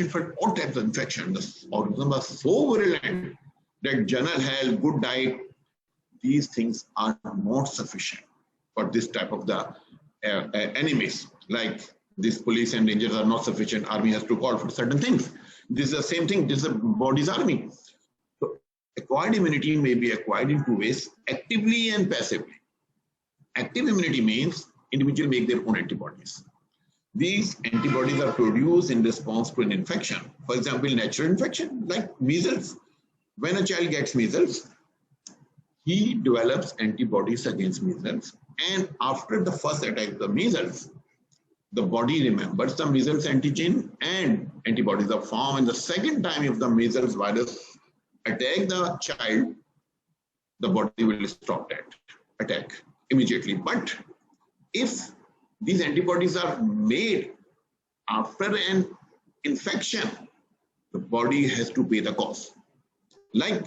patient for all types of infection. The organism was so virulent that general health, good diet, these things are not sufficient for this type of the enemies. Like this police and rangers are not sufficient. Army has to call for certain things. This is the same thing. This is the body's army. So acquired immunity may be acquired in two ways: actively and passively. Active immunity means individuals make their own antibodies. These antibodies are produced in response to an infection. For example, natural infection like measles. When a child gets measles, he develops antibodies against measles, and after the first attack of the measles, the body remembers the measles antigen and antibodies are formed, and the second time if the measles virus attack the child, the body will stop that attack immediately. But if these antibodies are made after an infection, the body has to pay the cost. Like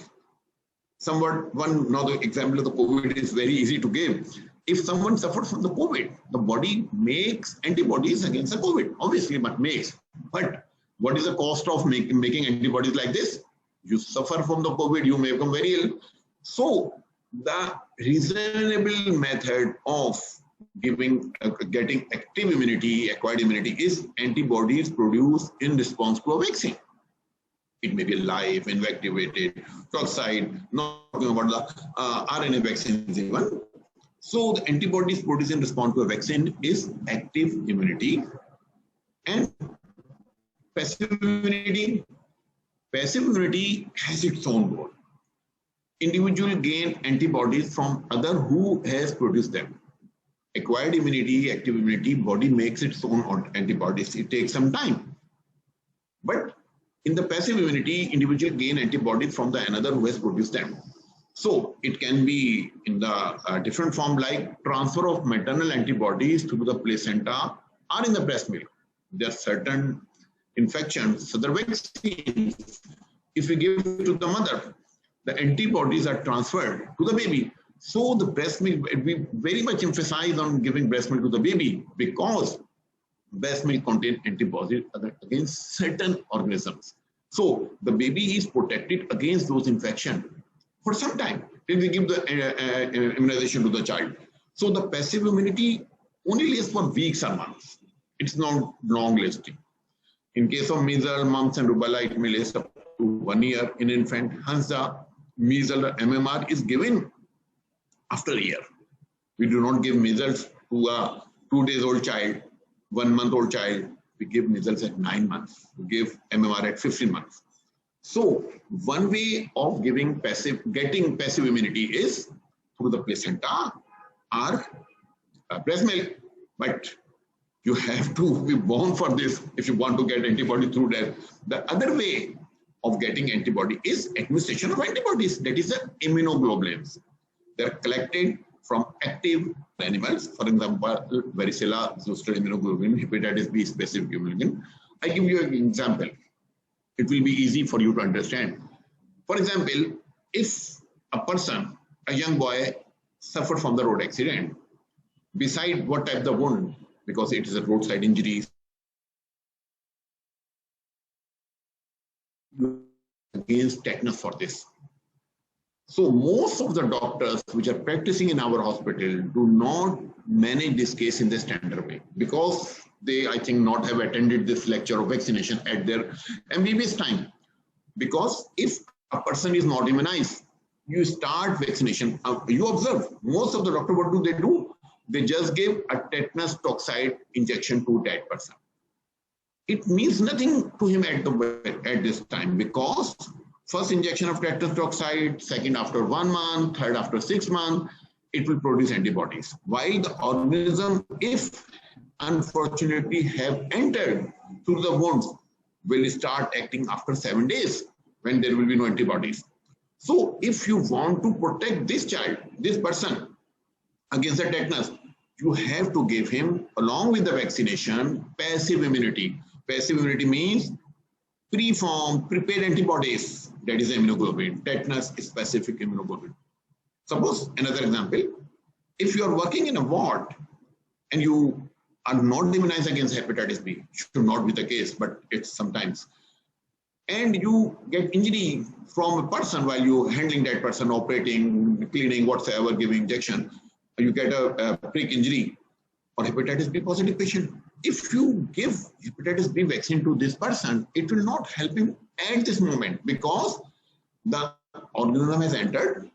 another example of the COVID is very easy to give. If someone suffers from the COVID, the body makes antibodies against the COVID, obviously, but makes. But what is the cost of making antibodies like this? You suffer from the COVID, you may become very ill. So the reasonable method of getting active immunity, acquired immunity, is antibodies produced in response to a vaccine. It may be live, inactivated, toxide, not talking about the RNA vaccines even. So the antibodies produced in response to a vaccine is active immunity. And passive immunity. Passive immunity has its own role. Individual gain antibodies from other who has produced them. Acquired immunity, active immunity, body makes its own antibodies. It takes some time. But in the passive immunity, individual gain antibodies from the another who has produced them. So it can be in the different form, like transfer of maternal antibodies through the placenta or in the breast milk. There are certain infections, so the vaccines, if we give to the mother, the antibodies are transferred to the baby. So the breast milk, we very much emphasize on giving breast milk to the baby because breast milk contains antibodies against certain organisms. So the baby is protected against those infections for some time till we give the immunization to the child. So the passive immunity only lasts for weeks or months. It's not long lasting. In case of measles, mumps and rubella, it may last up to 1 year in infant. Hence the measles MMR is given after a year. We do not give measles to a 2 days old child, 1 month old child. We give measles at 9 months. We give MMR at 15 months. So one way of getting passive immunity is through the placenta or breast milk. But you have to be born for this if you want to get antibody through that. The other way of getting antibody is administration of antibodies. That is the immunoglobulins. They are collected from active animals. For example, varicella zoster immunoglobulin, hepatitis B specific immunoglobulin. I give you an example. It will be easy for you to understand. For example, if a person, a young boy, suffered from the road accident, beside what type of wound, because it is a roadside injury, against tetanus for this. So most of the doctors which are practicing in our hospital do not manage this case in the standard way because they, I think, not have attended this lecture of vaccination at their MBBS time. Because if a person is not immunized, you start vaccination. You observe, most of the doctors, what do? They just give a tetanus toxide injection to that person. It means nothing to him at this time because first injection of tetanus toxide, second after 1 month, third after 6 months, it will produce antibodies. While the organism, if unfortunately have entered through the wounds, will start acting after 7 days when there will be no antibodies. So if you want to protect this child, this person against the tetanus, you have to give him, along with the vaccination, passive immunity. Passive immunity means preformed, prepared antibodies, that is immunoglobulin. Tetanus specific immunoglobulin. Suppose another example, if you are working in a ward and you are not immunized against hepatitis B, should not be the case, but it's sometimes. and you get injury from a person while you handling that person, operating, cleaning, whatsoever, giving injection, you get a prick injury or hepatitis B positive patient. If you give hepatitis B vaccine to this person, it will not help him at this moment because the organism has entered.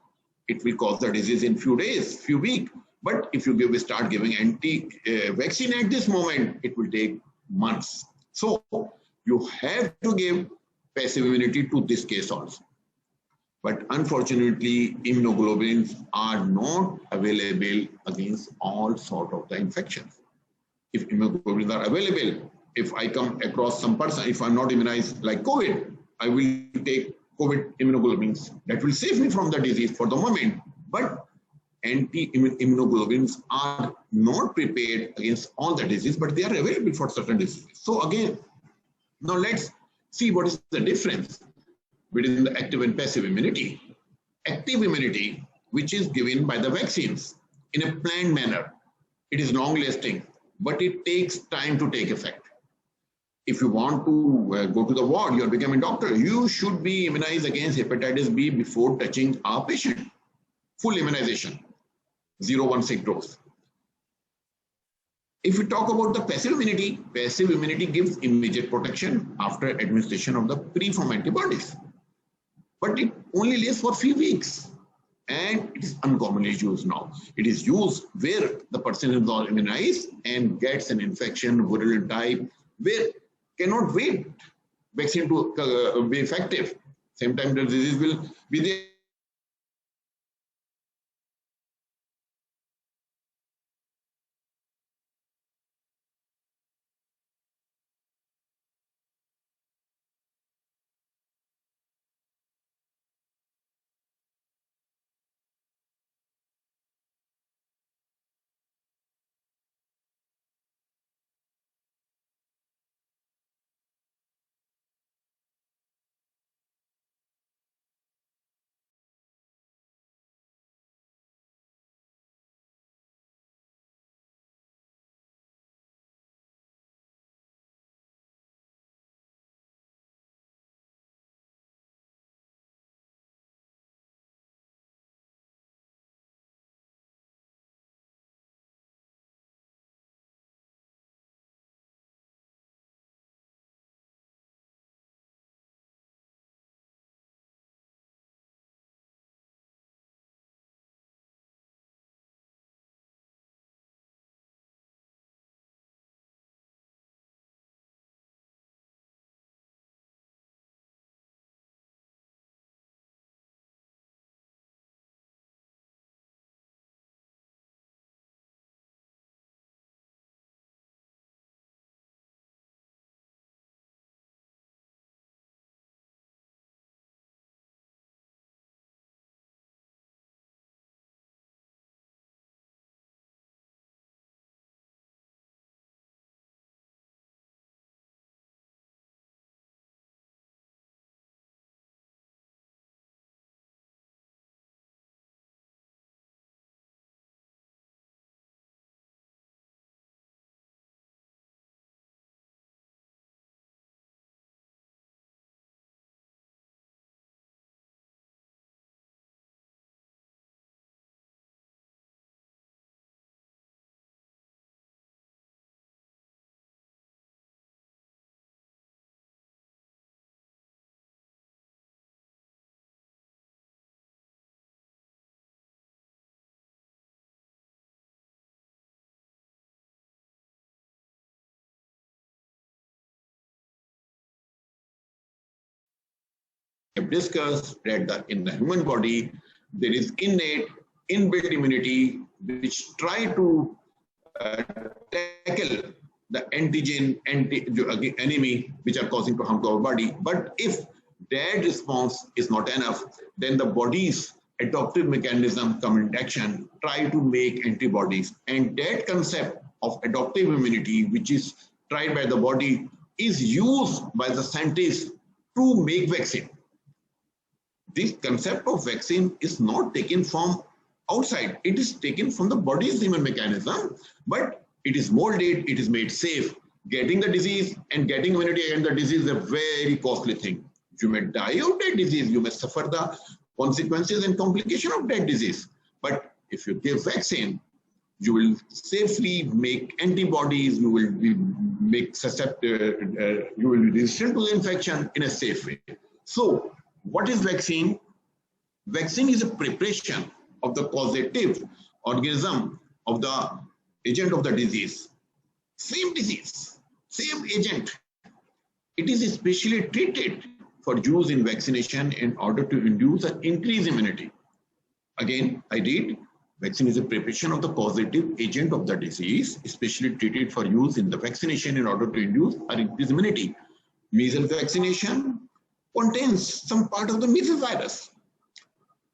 It will cause the disease in few days, few weeks. But if you start giving anti-vaccine at this moment, it will take months. So you have to give passive immunity to this case also. But unfortunately, immunoglobulins are not available against all sort of the infections. If immunoglobulins are available, if I come across some person, if I'm not immunized like COVID, I will take COVID immunoglobulins. That will save me from the disease for the moment. But anti-immunoglobulins are not prepared against all the disease, but they are available for certain diseases. So again, now let's see what is the difference between the active and passive immunity. Active immunity, which is given by the vaccines in a planned manner, it is long-lasting, but it takes time to take effect. If you want to go to the ward, you are becoming a doctor, you should be immunized against hepatitis B before touching a patient. Full immunization, 0.16 dose. If we talk about the passive immunity gives immediate protection after administration of the preformed antibodies. But it only lasts for a few weeks and it is uncommonly used now. It is used where the person is not immunized and gets an infection, virulent type, where cannot wait vaccine to be effective. Same time the disease will be there. Have discussed that in the human body, there is innate, inbuilt immunity which try to tackle the antigen, enemy which are causing to harm to our body. But if that response is not enough, then the body's adaptive mechanism come into action, try to make antibodies. And that concept of adaptive immunity, which is tried by the body, is used by the scientists to make vaccine. This concept of vaccine is not taken from outside. It is taken from the body's immune mechanism, but it is molded, it is made safe. Getting the disease and getting immunity against the disease is a very costly thing. You may die of that disease. You may suffer the consequences and complication of that disease. But if you give vaccine, you will safely make antibodies. You will be you will be resistant to the infection in a safe way. So, what is vaccine? Vaccine is a preparation of the causative organism of the agent of the disease. Same disease, same agent. It is specially treated for use in vaccination in order to induce an increased immunity. Again, I read, vaccine is a preparation of the causative agent of the disease, especially treated for use in the vaccination in order to induce or increase immunity. Measles vaccination contains some part of the measles virus.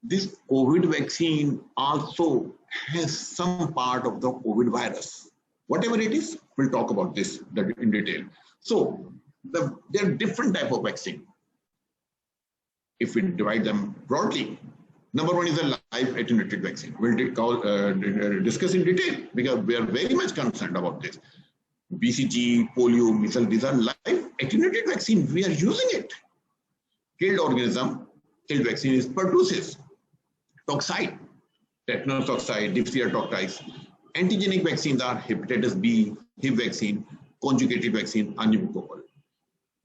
This COVID vaccine also has some part of the COVID virus. Whatever it is, we'll talk about this in detail. So there are different types of vaccine. If we divide them broadly, number one is a live attenuated vaccine. We'll discuss in detail because we are very much concerned about this. BCG, polio, measles, these are live attenuated vaccine. We are using it. Killed organism, killed vaccine is pertussis, toxide, tetanus toxide, diphtheria toxide. Antigenic vaccines are hepatitis B, Hib vaccine, conjugated vaccine, and pneumococcal.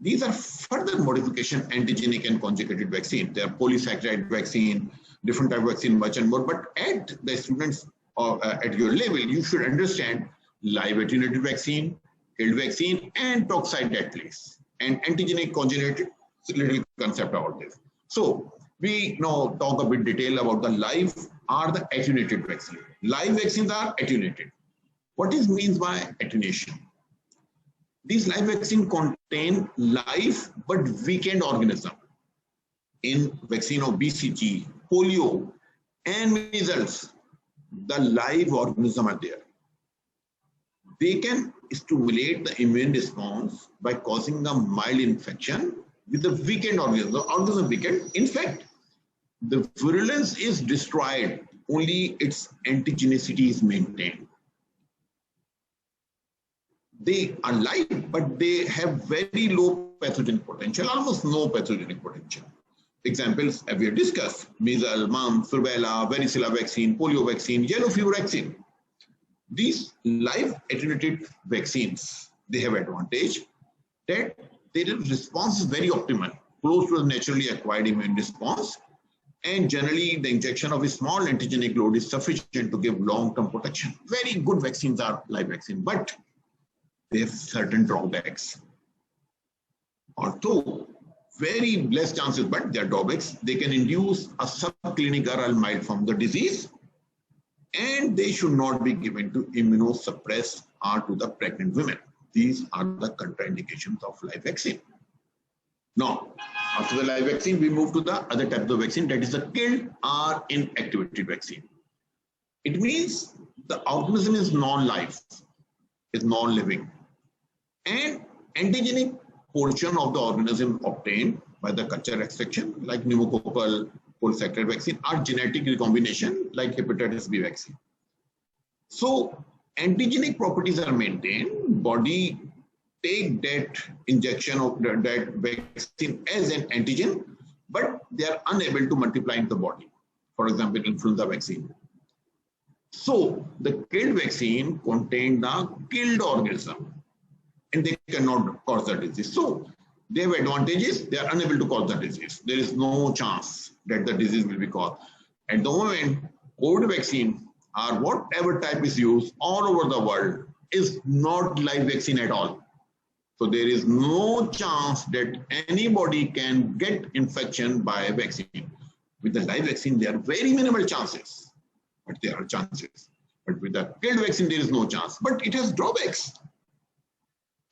These are further modification antigenic and conjugated vaccine. They are polysaccharide vaccine, different type of vaccine, much and more. But at the students at your level, you should understand live attenuated vaccine, killed vaccine, and toxide that place. And antigenic conjugated, little concept about this. So we now talk a bit detail about the live or the attenuated vaccine. Live vaccines are attenuated. What is means by attenuation? These live vaccines contain live but weakened organism. In vaccine of BCG, polio, and measles, the live organism are there. They can stimulate the immune response by causing a mild infection with the weakened organism. The organism weakened. In fact, the virulence is destroyed, only its antigenicity is maintained. They are live, but they have very low pathogenic potential, almost no pathogenic potential. Examples we have discussed: measles, mumps, rubella, varicella vaccine, polio vaccine, yellow fever vaccine. These live attenuated vaccines, they have advantage that their response is very optimal, close to the naturally acquired immune response, and generally the injection of a small antigenic load is sufficient to give long-term protection. Very good vaccines are live vaccine, but they have certain drawbacks. Although very less chances, but they are drawbacks. They can induce a subclinical or mild form of the disease, and they should not be given to immunosuppressed or to the pregnant women. These are the contraindications of live vaccine. Now, after the live vaccine, we move to the other type of vaccine, that is the killed or inactivated vaccine. It means the organism is non-life, is non-living, and antigenic portion of the organism obtained by the culture extraction, like pneumococcal polysaccharide vaccine, or genetic recombination, like hepatitis B vaccine. So, antigenic properties are maintained. Body take that injection of that vaccine as an antigen, but they are unable to multiply in the body. For example, influenza vaccine. So, the killed vaccine contained the killed organism, and they cannot cause the disease. So, they have advantages. They are unable to cause the disease. There is no chance that the disease will be caused. At the moment, COVID vaccine or whatever type is used all over the world is not live vaccine at all. So there is no chance that anybody can get infection by a vaccine. With the live vaccine, there are very minimal chances, but there are chances. But with the killed vaccine, there is no chance. But it has drawbacks.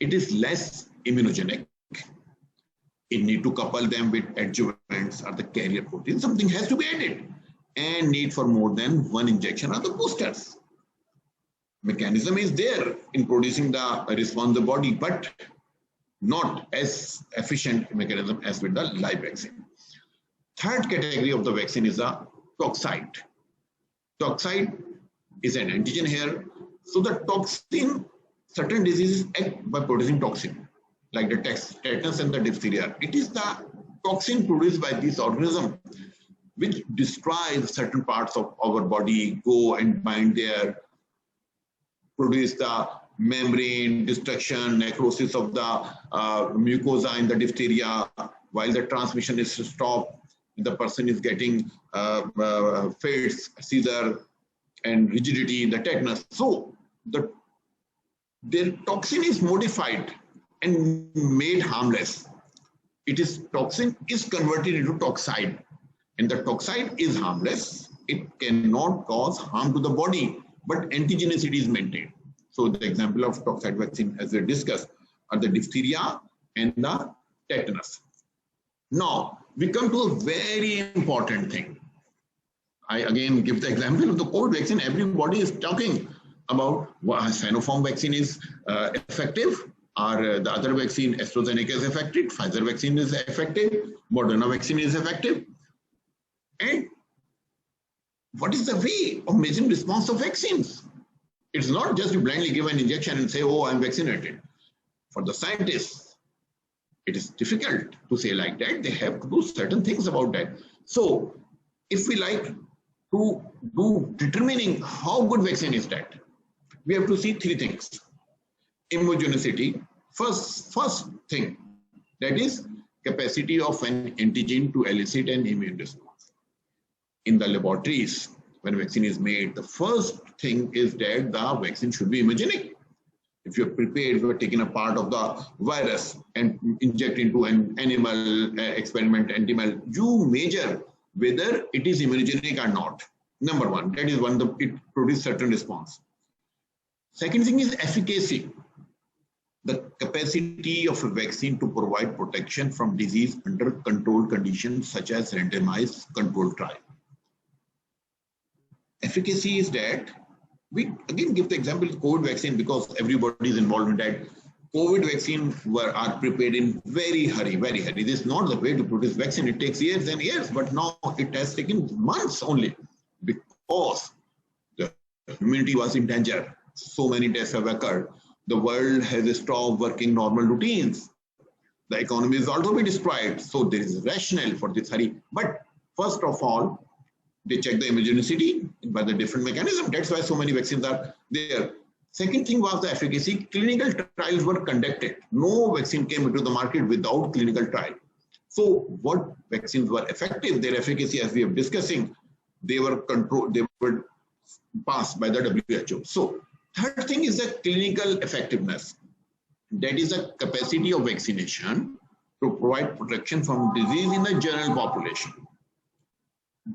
It is less immunogenic. You need to couple them with adjuvants or the carrier protein. Something has to be added, and need for more than one injection or the boosters. Mechanism is there in producing the response of the body, but not as efficient mechanism as with the live vaccine. Third category of the vaccine is a toxide. Toxide is an antigen here. So the toxin, certain diseases act by producing toxin, like the tetanus and the diphtheria. It is the toxin produced by this organism, which destroys certain parts of our body, go and bind there, produce the membrane destruction, necrosis of the mucosa in the diphtheria, while the transmission is stopped, the person is getting fits, seizure, and rigidity in the tetanus. So the toxin is modified and made harmless. Toxin is converted into toxide, and the toxide is harmless. It cannot cause harm to the body, but antigenicity is maintained. So the example of toxide vaccine, as we discussed, are the diphtheria and the tetanus. Now we come to a very important thing. I again give the example of the COVID vaccine. Everybody is talking about Sinopharm vaccine is effective, or the other vaccine, AstraZeneca, is effective, Pfizer vaccine is effective, Moderna vaccine is effective. And what is the way of measuring response of vaccines? It's not just you blindly give an injection and say, oh, I'm vaccinated. For the scientists, it is difficult to say like that. They have to do certain things about that. So if we like to do determining how good vaccine is that, we have to see three things. Immunogenicity, first thing, that is capacity of an antigen to elicit an immune response. In the laboratories, when vaccine is made, the first thing is that the vaccine should be immunogenic. If you're prepared, you're taking a part of the virus and inject into an animal experiment animal, you measure whether it is immunogenic or not. Number one, that is one, it produces certain response. Second thing is efficacy. The capacity of a vaccine to provide protection from disease under controlled conditions such as randomized controlled trial. Efficacy is that, we again give the example of COVID vaccine because everybody is involved in that. COVID vaccine are prepared in very hurry. This is not the way to produce vaccine. It takes years and years, but now it has taken months only because the humanity was in danger. So many deaths have occurred. The world has stopped working normal routines. The economy is also been destroyed. So there is rationale for this hurry. But first of all, they check the immunogenicity by the different mechanism. That's why so many vaccines are there. Second thing was the efficacy. Clinical trials were conducted. No vaccine came into the market without clinical trial. So what vaccines were effective, their efficacy, as we are discussing, they were controlled, they were passed by the WHO. So third thing is the clinical effectiveness. That is the capacity of vaccination to provide protection from disease in the general population.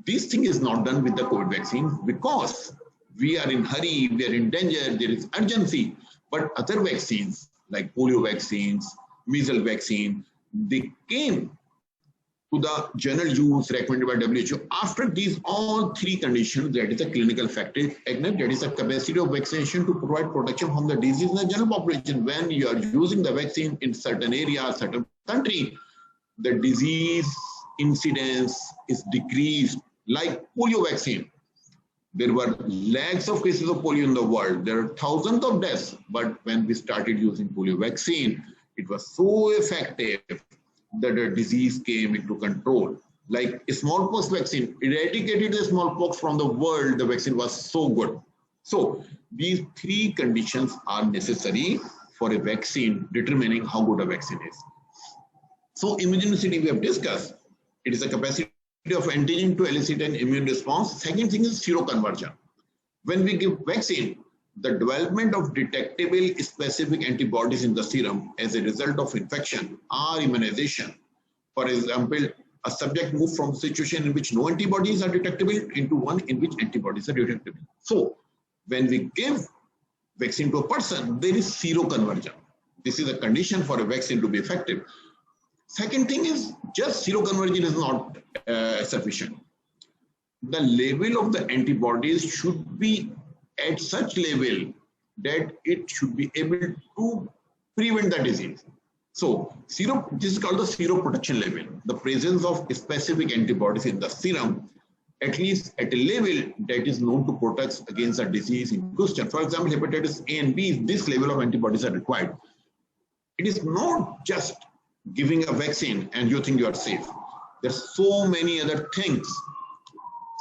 This thing is not done with the COVID vaccine because we are in hurry, we are in danger, there is urgency. But other vaccines like polio vaccines, measles vaccine, they came to the general use recommended by WHO after these all three conditions. That is a clinical effectiveness, that is a capacity of vaccination to provide protection from the disease in the general population. When you are using the vaccine in certain area, certain country, the disease incidence is decreased. Like polio vaccine, there were lakhs of cases of polio in the world. There are thousands of deaths. But when we started using polio vaccine, it was so effective that the disease came into control. Like a smallpox vaccine, eradicated the smallpox from the world. The vaccine was so good. So these three conditions are necessary for a vaccine determining how good a vaccine is. So immunogenicity we have discussed. It is a capacity of antigen to elicit an immune response. Second thing is seroconversion. When we give vaccine, the development of detectable specific antibodies in the serum as a result of infection or immunization. For example, a subject moves from a situation in which no antibodies are detectable into one in which antibodies are detectable. So when we give vaccine to a person, there is seroconversion. This is a condition for a vaccine to be effective. Second thing is just seroconversion is not sufficient. The level of the antibodies should be at such level that it should be able to prevent the disease. So this is called the seroprotection level. The presence of specific antibodies in the serum, at least at a level that is known to protect against the disease in question. For example, hepatitis A and B, this level of antibodies are required. It is not just giving a vaccine and you think you are safe. There's so many other things.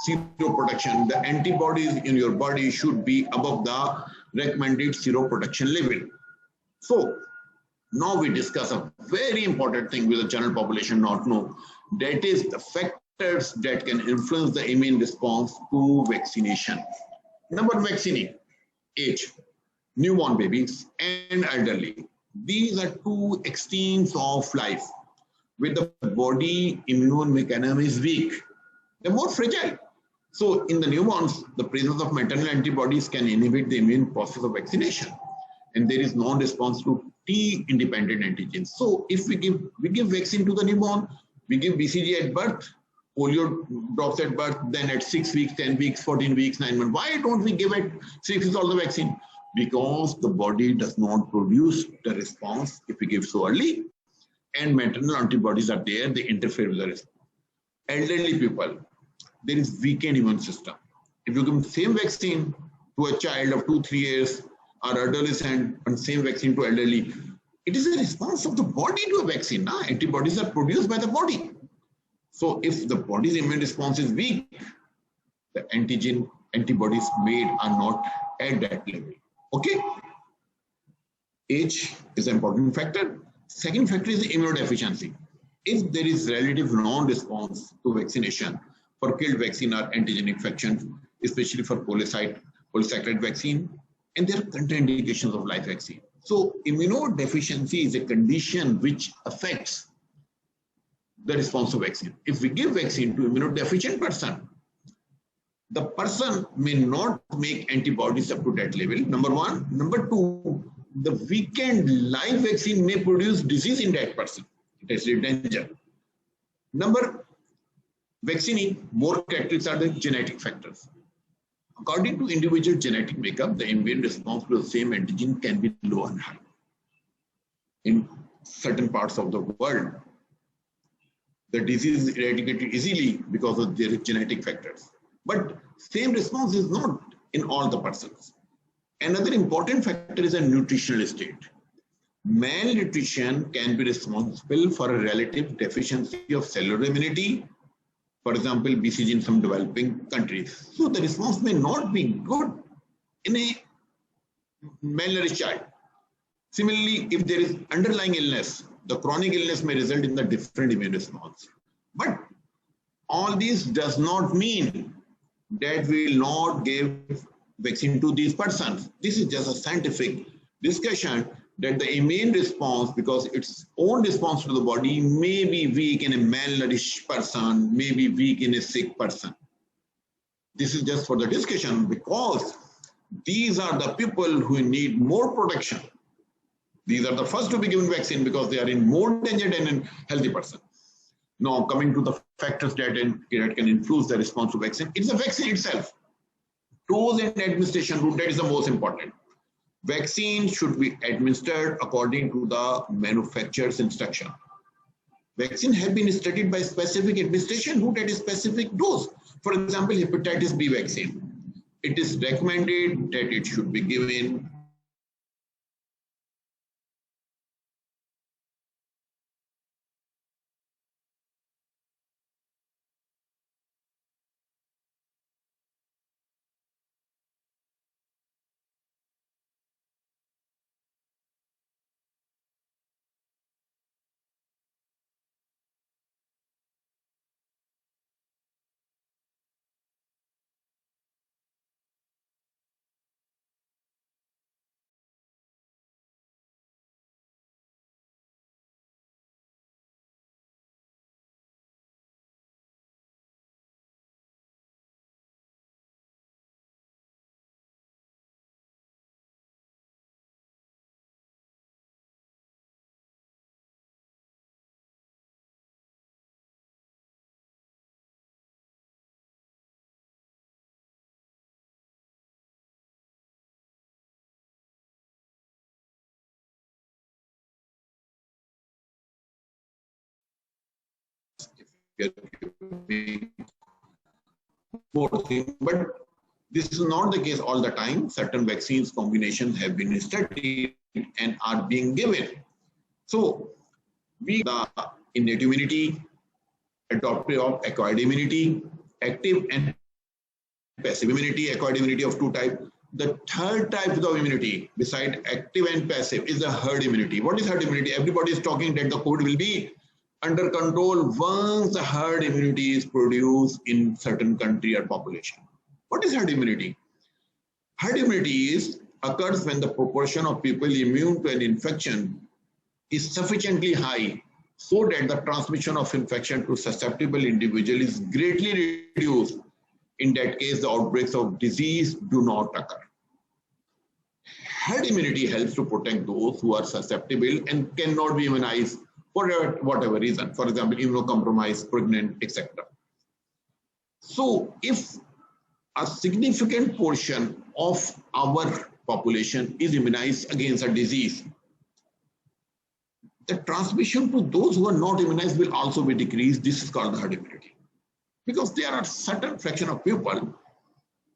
Seroprotection, the antibodies in your body should be above the recommended seroprotection level. So now we discuss a very important thing with the general population not know. That is the factors that can influence the immune response to vaccination. Number one, vaccine, age, newborn babies and elderly. These are two extremes of life. With the body immune mechanism is weak, they're more fragile. So in the newborns, the presence of maternal antibodies can inhibit the immune process of vaccination, and there is non-response to T-independent antigens. So if we give vaccine to the newborn, we give BCG at birth, polio drops at birth, then at 6 weeks, 10 weeks, 14 weeks, 9 months. Why don't we give at 6 weeks all the vaccine? Because the body does not produce the response if we give so early, and maternal antibodies are there, they interfere with the response. Elderly people, there is weakened immune system. If you give the same vaccine to a child of 2-3 years or adolescent and same vaccine to elderly, it is a response of the body to a vaccine. Antibodies are produced by the body. So if the body's immune response is weak, the antibodies made are not at that level. Okay? Age is an important factor. Second factor is immunodeficiency. If there is relative non-response to vaccination for killed vaccine or antigen infections, especially for polysaccharide vaccine, and there are contraindications of live vaccine. So immunodeficiency is a condition which affects the response to vaccine. If we give vaccine to immunodeficient person, the person may not make antibodies up to that level, number one. Number two, the weakened live vaccine may produce disease in that person. It is a danger. Vaccine, more characteristics are the genetic factors. According to individual genetic makeup, the immune response to the same antigen can be low and high. In certain parts of the world, the disease is eradicated easily because of their genetic factors. But same response is not in all the persons. Another important factor is a nutritional state. Malnutrition can be responsible for a relative deficiency of cellular immunity, for example, BCG in some developing countries. So the response may not be good in a malnourished child. Similarly, if there is underlying illness, the chronic illness may result in the different immune response. But all this does not mean that we will not give vaccine to these persons. This is just a scientific discussion that the immune response, because its own response to the body may be weak in a malnourished person, may be weak in a sick person. This is just for the discussion because these are the people who need more protection. These are the first to be given vaccine because they are in more danger than a healthy person. Now coming to the factors that can influence the response to vaccine, it's the vaccine itself. Dose and administration route, that is the most important. Vaccine should be administered according to the manufacturer's instruction. Vaccine have been studied by specific administration route at a specific dose. For example, hepatitis B vaccine. It is recommended that it should be given more thing, but this is not the case all the time. Certain vaccines combinations have been studied and are being given. So we the innate immunity, adaptive of acquired immunity, active and passive immunity, acquired immunity of two types. The third type of immunity, beside active and passive, is the herd immunity. What is herd immunity? Everybody is talking that the COVID will be under control once the herd immunity is produced in certain country or population. What is herd immunity? Herd immunity occurs when the proportion of people immune to an infection is sufficiently high so that the transmission of infection to susceptible individual is greatly reduced. In that case, the outbreaks of disease do not occur. Herd immunity helps to protect those who are susceptible and cannot be immunized for whatever reason, for example, immunocompromised, pregnant, etc. So if a significant portion of our population is immunized against a disease, the transmission to those who are not immunized will also be decreased. This is called the herd immunity. Because there are certain fraction of people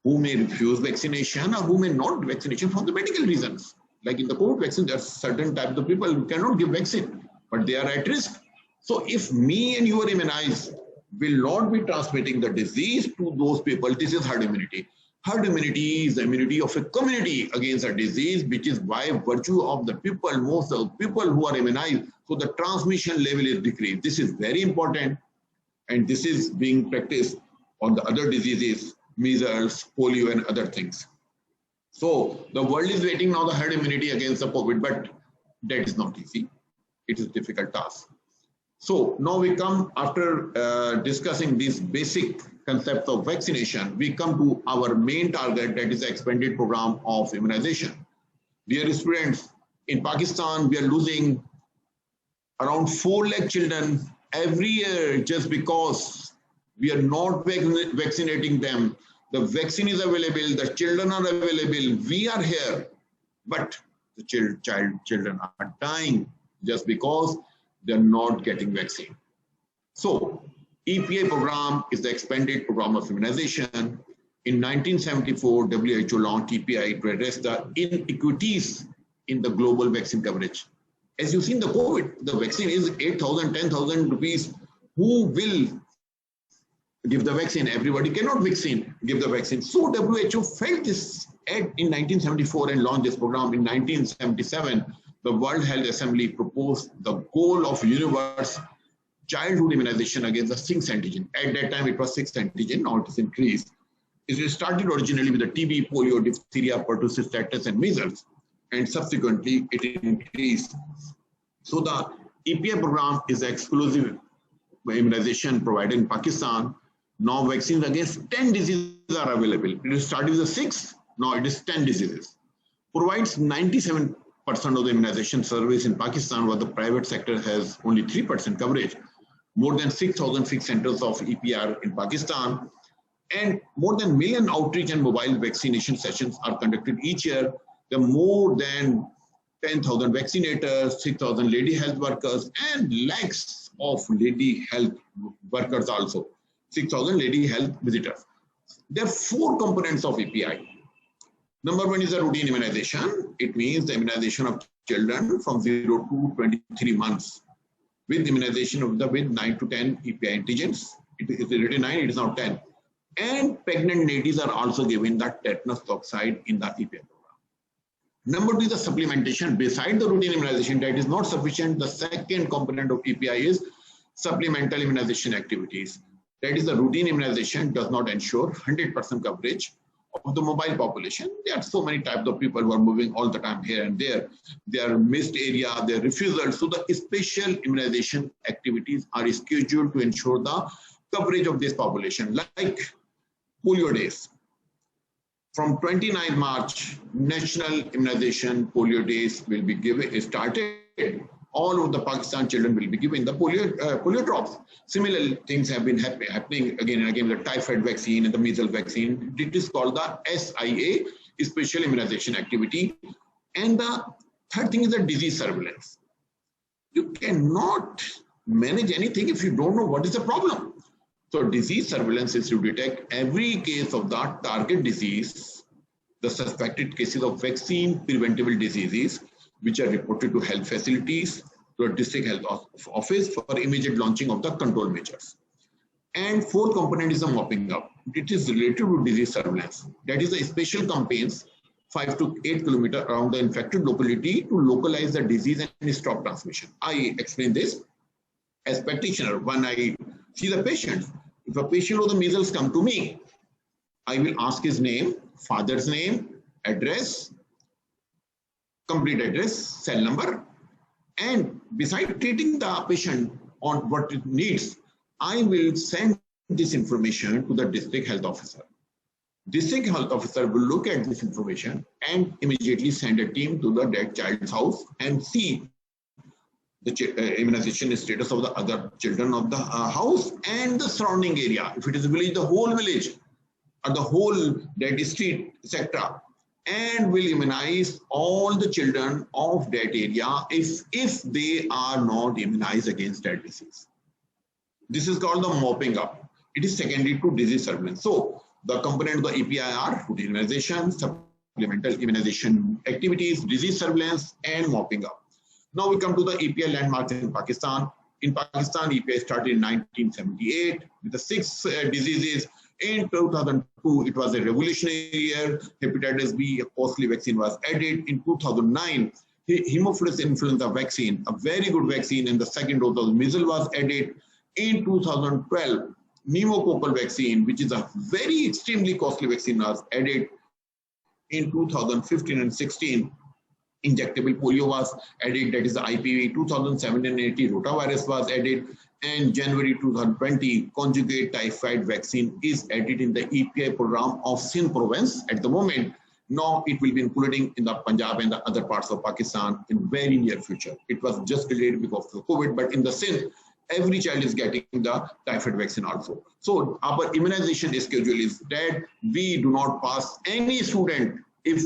who may refuse vaccination or who may not vaccination for the medical reasons. Like in the COVID vaccine, there are certain types of people who cannot give vaccine, but they are at risk. So if me and you are immunized, will not be transmitting the disease to those people. This is herd immunity. Herd immunity is the immunity of a community against a disease, which is by virtue of the people, most of the people who are immunized, so the transmission level is decreased. This is very important, and this is being practiced on the other diseases, measles, polio, and other things. So the world is waiting now the herd immunity against the COVID, but that is not easy. It is a difficult task. So now we come, after discussing these basic concepts of vaccination, we come to our main target, that is the expanded program of immunization. Dear students, in Pakistan, we are losing around 4 lakh children every year just because we are not vaccinating them. The vaccine is available, the children are available, we are here, but the children are dying just because they're not getting vaccine. So EPI program is the expanded program of immunization. In 1974, WHO launched EPI to address the inequities in the global vaccine coverage. As you've seen the COVID, the vaccine is 8,000, 10,000 rupees. Who will give the vaccine? Everybody cannot give the vaccine. So WHO felt this in 1974 and launched this program. In 1977, the World Health Assembly proposed the goal of universal childhood immunization against the 6 antigen. At that time, it was 6 antigen, now it is increased. It started originally with the TB, polio, diphtheria, pertussis, tetanus, and measles, and subsequently it increased. So the EPI program is the exclusive immunization provided in Pakistan. Now vaccines against 10 diseases are available. It started with the 6, now it is 10 diseases. Provides 97% of the immunization service in Pakistan, where the private sector has only 3% coverage. More than 6,000 fixed centers of EPR in Pakistan, and more than 1 million outreach and mobile vaccination sessions are conducted each year. There are more than 10,000 vaccinators, 6,000 lady health workers, and lakhs of lady health workers also, 6,000 lady health visitors. There are 4 components of EPI. Number 1 is the routine immunization. It means the immunization of children from 0 to 23 months with immunization of with 9 to 10 EPI antigens. It is written 9, it is now 10. And pregnant ladies are also given the tetanus toxoid in the EPI program. Number 2 is the supplementation. Beside the routine immunization, that is not sufficient. The second component of EPI is supplemental immunization activities. That is, the routine immunization does not ensure 100% coverage of the mobile population. There are so many types of people who are moving all the time here and there. There are missed area, there are refusals. So the special immunization activities are scheduled to ensure the coverage of this population, like polio days. From 29 March, national immunization polio days will be started. All of the Pakistan children will be given the polio drops. Similar things have been happening again and again, the typhoid vaccine and the measles vaccine. It is called the SIA, special immunization activity. And the third thing is the disease surveillance. You cannot manage anything if you don't know what is the problem. So disease surveillance is to detect every case of the target disease, the suspected cases of vaccine preventable diseases, which are reported to health facilities, to a district health office for immediate launching of the control measures. And fourth component is the mopping up. It is related to disease surveillance. That is the special campaigns 5 to 8 kilometers around the infected locality to localize the disease and stop transmission. I explain this as practitioner. When I see the patient, if a patient with the measles come to me, I will ask his name, father's name, address, complete address, cell number, and besides treating the patient on what it needs, I will send this information to the district health officer. District health officer will look at this information and immediately send a team to the dead child's house and see the immunization status of the other children of the house and the surrounding area. If it is a village, the whole village or the whole dead street, etc., and will immunize all the children of that area if they are not immunized against that disease. This is called the mopping up. It is secondary to disease surveillance. So the component of the EPI are food immunization, supplemental immunization activities, disease surveillance, and mopping up. Now we come to the EPI landmarks in Pakistan. In Pakistan, EPI started in 1978 with the 6 diseases. In 2002, it was a revolutionary year. Hepatitis B, a costly vaccine, was added. In 2009, Haemophilus influenza vaccine, a very good vaccine, and the second dose of measles was added. In 2012, pneumococcal vaccine, which is a very extremely costly vaccine, was added. In 2015 and 16, injectable polio was added, that is the IPV. 2017 and 18, rotavirus was added. And January 2020, conjugate typhoid vaccine is added in the EPI program of Sindh province at the moment. Now it will be including in the Punjab and the other parts of Pakistan in very near future. It was just delayed because of COVID, but in the Sindh, every child is getting the typhoid vaccine also. So our immunization schedule is that we do not pass any student if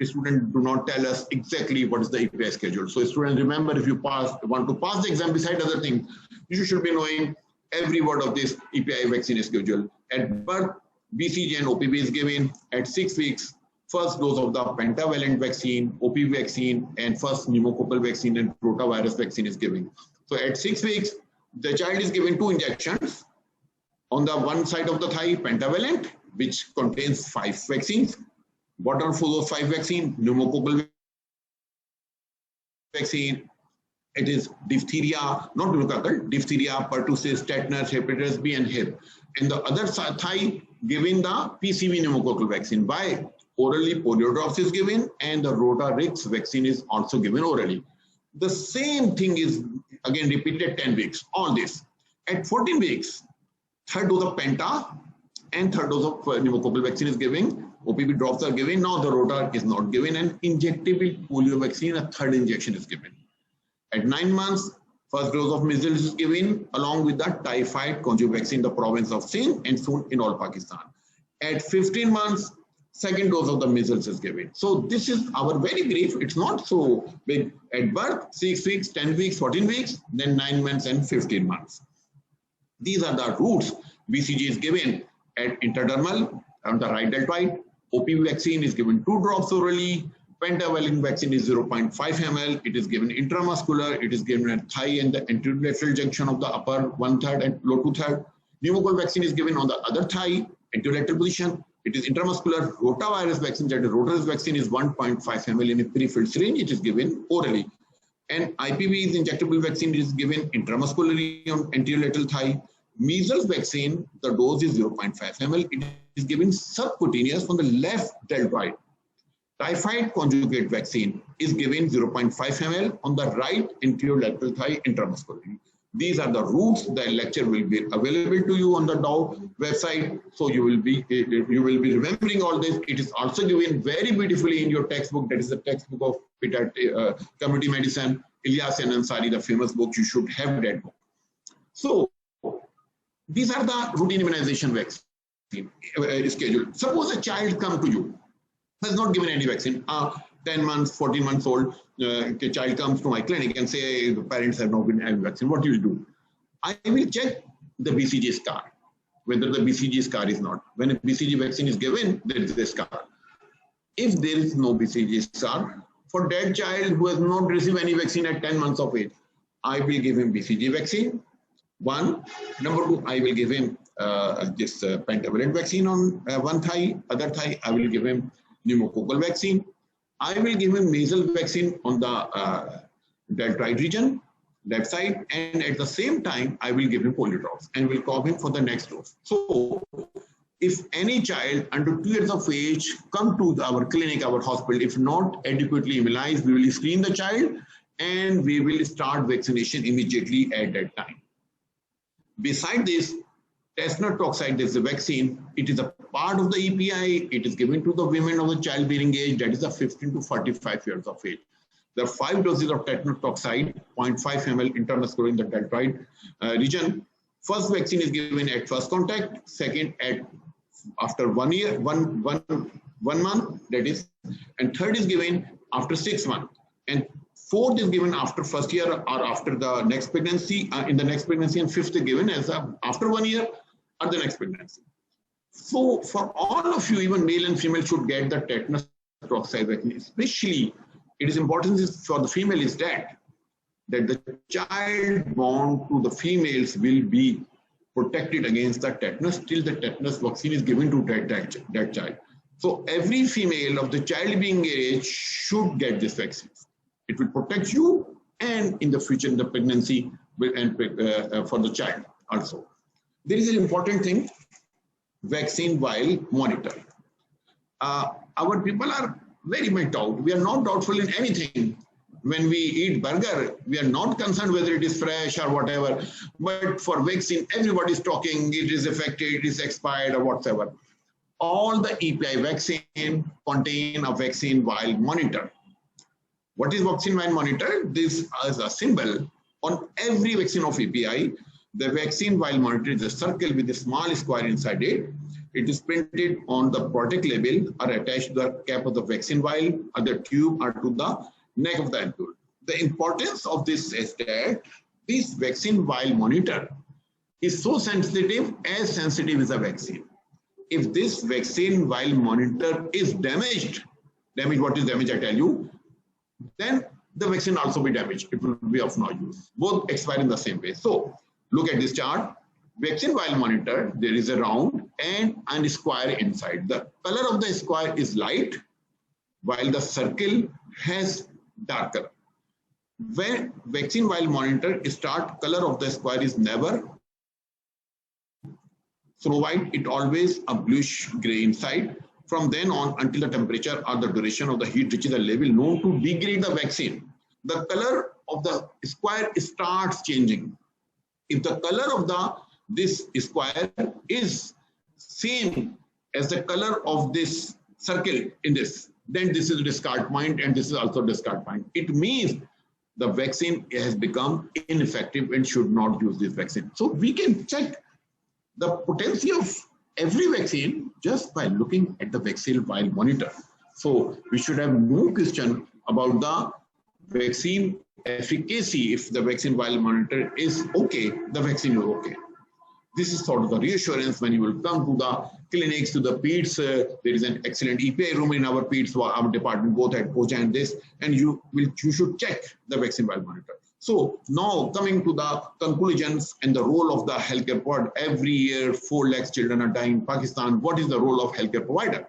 a student do not tell us exactly what is the EPI schedule. So students, remember, if you want to pass the exam beside other things, you should be knowing every word of this EPI vaccine schedule. At birth, BCG and OPV is given. At 6 weeks, first dose of the pentavalent vaccine, OPV vaccine, and first pneumococcal vaccine and rotavirus vaccine is given. So at 6 weeks, the child is given 2 injections. On the one side of the thigh, pentavalent, which contains 5 vaccines. What are for those 5 vaccines? Pneumococcal vaccine. It is diphtheria, not pneumococcal, diphtheria, pertussis, tetanus, hepatitis B, and Hib. And the other thigh, given the PCV pneumococcal vaccine. Why? Orally polio drops is given, and the Rotarix vaccine is also given orally. The same thing is again repeated 10 weeks, all this. At 14 weeks, third dose of penta and third dose of pneumococcal vaccine is given. OPV drops are given. Now the Rotar is not given, and injectable polio vaccine, a third injection is given. At 9 months, first dose of measles is given along with the typhoid conjugate vaccine in the province of Sindh and soon in all Pakistan. At 15 months, second dose of the measles is given. So this is our very brief. It's not so big. At birth, 6 weeks, 10 weeks, 14 weeks, then 9 months and 15 months. These are the routes. BCG is given at intradermal on the right deltoid. OPV vaccine is given 2 drops orally. Pentavalent vaccine is 0.5 ml. It is given intramuscular. It is given at thigh and the anterolateral junction of the upper 1/3 and lower 2/3. Pneumococcal vaccine is given on the other thigh, anterolateral position. It is intramuscular. Rotavirus vaccine, that is rotavirus vaccine, is 1.5 ml in a pre-filled syringe. It is given orally. And IPV is injectable vaccine. It is given intramuscularly on anterolateral thigh. Measles vaccine, the dose is 0.5 ml. It is given subcutaneous on the left deltoid. Typhoid conjugate vaccine is given 0.5 ml on the right anterolateral thigh intramuscularly. These are the routes. The lecture will be available to you on the Dow website, so you will be remembering all this. It is also given very beautifully in your textbook. That is the textbook of community medicine. Ilyas and Ansari, the famous book. You should have that book. So these are the routine immunization vaccine schedule. Suppose a child comes to you, has not given any vaccine. 10 months, 14 months old, a child comes to my clinic and say the parents have not given any vaccine. What do you do? I will check the BCG scar, whether the BCG scar is not. When a BCG vaccine is given, there is a scar. If there is no BCG scar, for that child who has not received any vaccine at 10 months of age, I will give him BCG vaccine. One. Number two, I will give him this pentavalent vaccine on one thigh, other thigh. I will give him pneumococcal vaccine. I will give him nasal vaccine on the deltoid region, left side, and at the same time, I will give him polio drops and will call him for the next dose. So, if any child under 2 years of age come to our clinic, our hospital, if not adequately immunized, we will screen the child and we will start vaccination immediately at that time. Beside this, tetanus is a vaccine. It is a part of the EPI. It is given to the women of the childbearing age, that is the 15 to 45 years of age. There are 5 doses of tetanus toxide, 0.5 ml intramuscular in the deltoid region. First vaccine is given at first contact, second at after 1 year, one month, that is, and third is given after 6 months, and fourth is given after first year or after the next pregnancy, in the next pregnancy, and fifth is given as after 1 year or the next pregnancy. So for all of you, even male and female should get the tetanus toxoid vaccine. Especially, it is important for the female is that the child born to the females will be protected against the tetanus till the tetanus vaccine is given to that child. So every female of the childbearing age should get this vaccine. It will protect you and in the future in the pregnancy and for the child also. There is an important thing, vaccine while monitored. Our people are very much doubt. We are not doubtful in anything. When we eat burger, we are not concerned whether it is fresh or whatever. But for vaccine, everybody is talking, it is affected, it is expired or whatever. All the EPI vaccine contain a vaccine while monitored. What is vaccine while monitored? This is a symbol on every vaccine of EPI. The vaccine while monitored is a circle with a small square inside it. It is printed on the product label or attached to the cap of the vaccine vial or the tube or to the neck of the ampule. The importance of this is that this vaccine while monitor is so sensitive as a vaccine. If this vaccine while monitor is damaged, what is damage I tell you, then the vaccine also be damaged. It will be of no use. Both expire in the same way. So look at this chart. Vaccine while monitor, there is a round and a square inside. The color of the square is light, while the circle has darker. When vaccine while monitor start, color of the square is never snow white, it always a bluish gray inside. From then on until the temperature or the duration of the heat reaches a level known to degrade the vaccine, the color of the square starts changing. If the color of this square is same as the color of this circle in this, then this is a discard point and this is also a discard point. It means the vaccine has become ineffective and should not use this vaccine. So we can check the potency of every vaccine just by looking at the vaccine while monitor. So we should have no question about the vaccine efficacy. If the vaccine while monitor is okay, the vaccine is okay. This is sort of the reassurance when you will come to the clinics, to the PEDS. There is an excellent EPI room in our PEDS, our department, both at OJA and this, and you should check the vaccine while monitor. So now coming to the conclusions and the role of the healthcare provider. Every year, 4 lakh children are dying in Pakistan. What is the role of healthcare provider?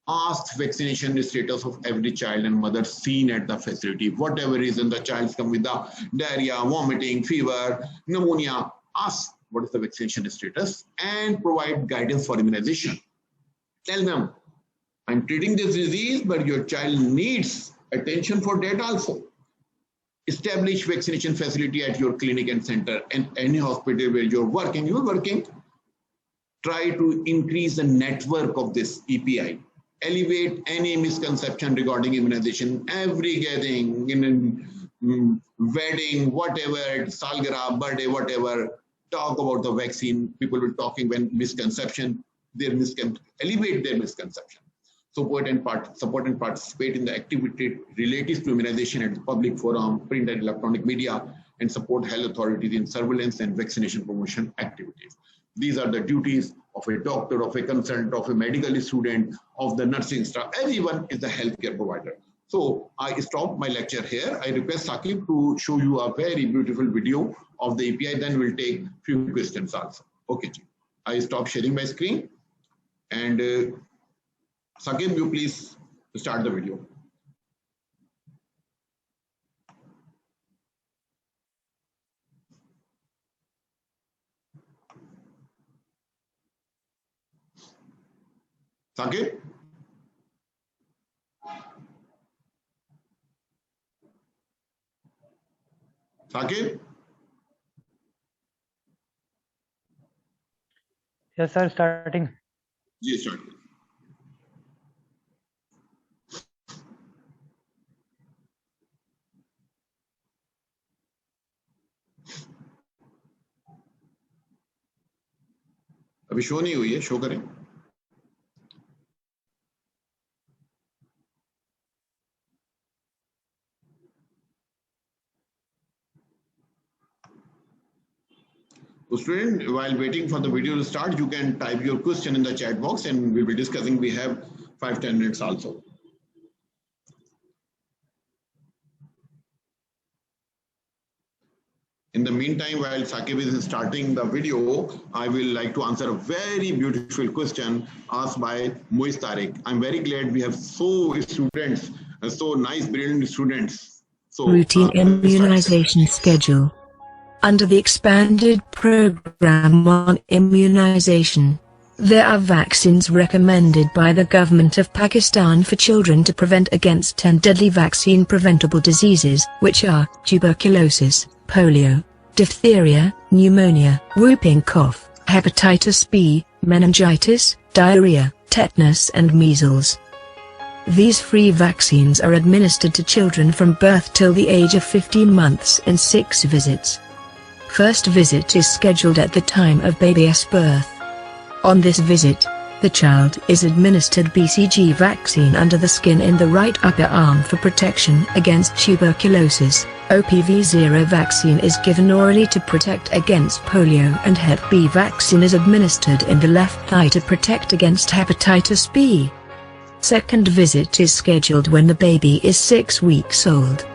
Ask vaccination status of every child and mother seen at the facility. Whatever reason the child come with the diarrhea, vomiting, fever, pneumonia, ask what is the vaccination status and provide guidance for immunization. Tell them, I'm treating this disease, but your child needs attention for that also. Establish vaccination facility at your clinic and center and any hospital where you're working. Try to increase the network of this EPI. Elevate any misconception regarding immunization. Every gathering, in wedding, whatever, salgira, birthday, whatever, talk about the vaccine. People will talking when misconception, elevate their misconception. Support and participate in the activity related to immunization at the public forum, print and electronic media, and support health authorities in surveillance and vaccination promotion activities. These are the duties of a doctor, of a consultant, of a medical student, of the nursing staff. Everyone is the healthcare provider. So I stop my lecture here. I request Saqib to show you a very beautiful video of the API. Then we'll take few questions also. Okay, I stop sharing my screen. And Saqib, you please start the video. Saqib? Saqib? Yes, sir, starting. Yes, start. अभी show नहीं हुई है, show करें. Student, while waiting for the video to start, you can type your question in the chat box and we'll be discussing. We have 5-10 minutes also. In the meantime, while Saqib is starting the video, I will like to answer a very beautiful question asked by Muiz Tariq. I'm very glad we have so students, so nice, brilliant students. So, routine immunization schedule. Under the expanded program on immunization, there are vaccines recommended by the government of Pakistan for children to prevent against 10 deadly vaccine-preventable diseases, which are tuberculosis, polio, diphtheria, pneumonia, whooping cough, hepatitis B, meningitis, diarrhea, tetanus and measles. These free vaccines are administered to children from birth till the age of 15 months in 6 visits. First visit is scheduled at the time of baby's birth. On this visit, the child is administered BCG vaccine under the skin in the right upper arm for protection against tuberculosis. OPV0 vaccine is given orally to protect against polio, and Hep B vaccine is administered in the left thigh to protect against hepatitis B. Second visit is scheduled when the baby is 6 weeks old.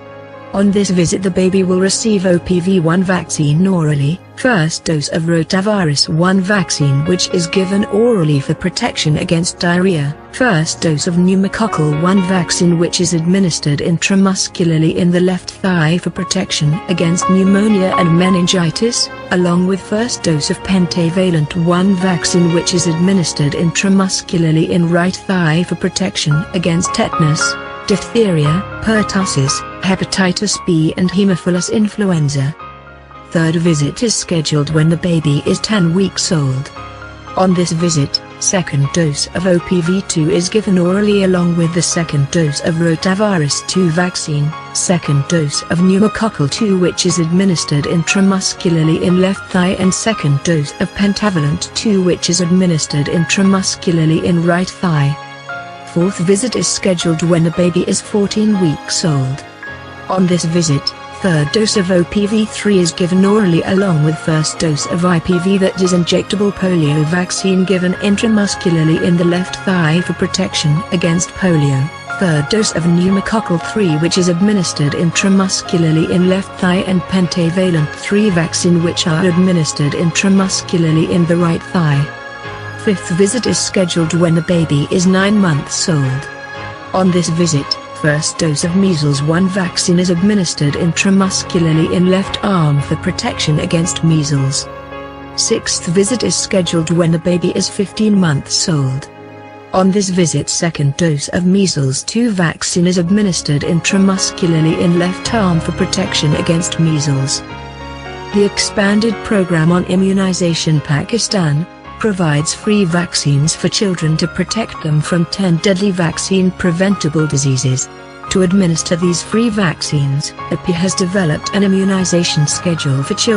On this visit the baby will receive OPV1 vaccine orally, first dose of rotavirus 1 vaccine which is given orally for protection against diarrhea, first dose of pneumococcal 1 vaccine which is administered intramuscularly in the left thigh for protection against pneumonia and meningitis, along with first dose of pentavalent 1 vaccine which is administered intramuscularly in right thigh for protection against tetanus, diphtheria, pertussis, hepatitis B and Haemophilus influenza. Third visit is scheduled when the baby is 10 weeks old. On this visit, second dose of OPV2 is given orally along with the second dose of rotavirus 2 vaccine, second dose of pneumococcal 2 which is administered intramuscularly in left thigh and second dose of pentavalent 2 which is administered intramuscularly in right thigh. Fourth visit is scheduled when the baby is 14 weeks old. On this visit, third dose of OPV3 is given orally along with first dose of IPV that is injectable polio vaccine given intramuscularly in the left thigh for protection against polio, third dose of pneumococcal 3 which is administered intramuscularly in left thigh and pentavalent 3 vaccine which are administered intramuscularly in the right thigh. Fifth visit is scheduled when the baby is 9 months old. On this visit, first dose of measles 1 vaccine is administered intramuscularly in left arm for protection against measles. Sixth visit is scheduled when the baby is 15 months old. On this visit second dose of measles 2 vaccine is administered intramuscularly in left arm for protection against measles. The expanded program on immunization Pakistan provides free vaccines for children to protect them from 10 deadly vaccine-preventable diseases. To administer these free vaccines, API has developed an immunization schedule for children.